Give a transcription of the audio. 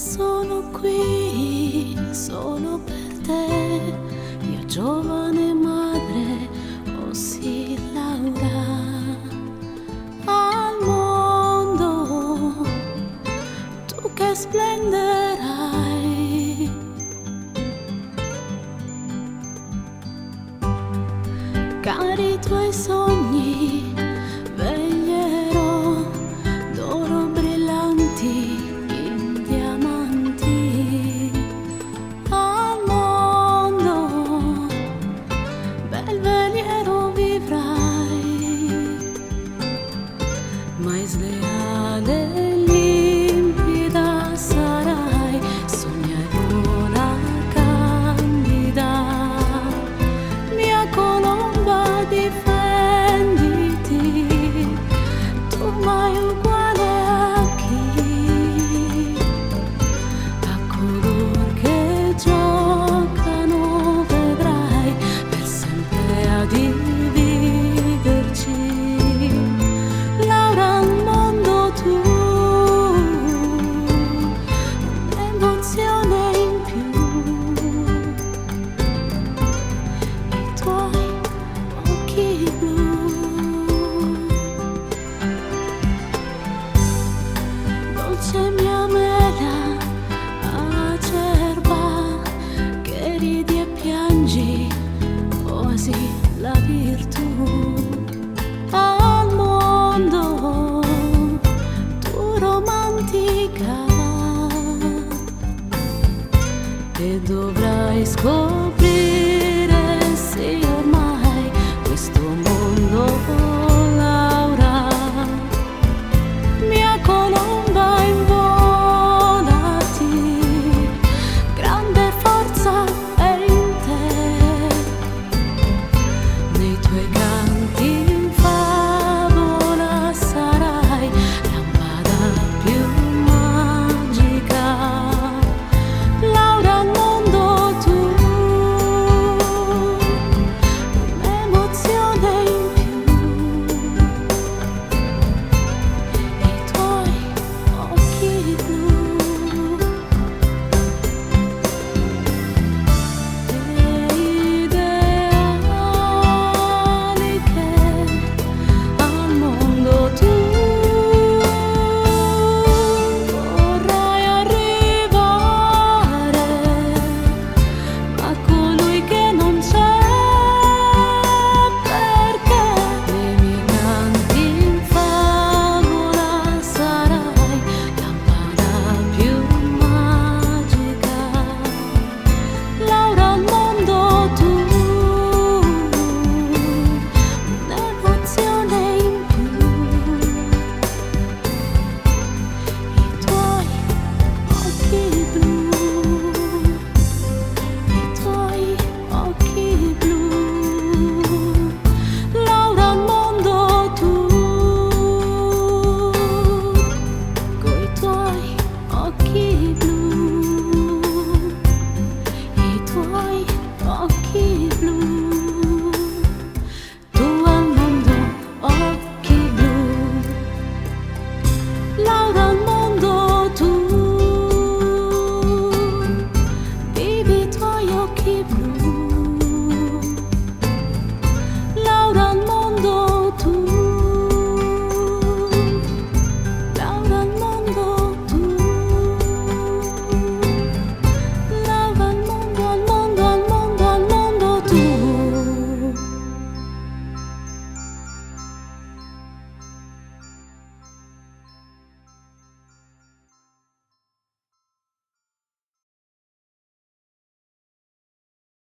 Sono qui solo per te, mia giovane madre, oh sì, Laura. Al mondo tu che splenderai, cari i tuoi sogni veglierò d'oro brillanti in diamanti. Al mondo bel veliero vivrai, mai sleale e limpida sarai, sognarola candida, mia colomba difenditi, tu mai uguale a chi, a color che giocano vedrai, per sempre a dividerci. Laura, al mondo tu, un'emozione in più, i tuoi occhi blu. Dolce mia mela acerba, che ridi e piangi, oasi la virtù. Al mondo tu romantica, e dovrai scoprire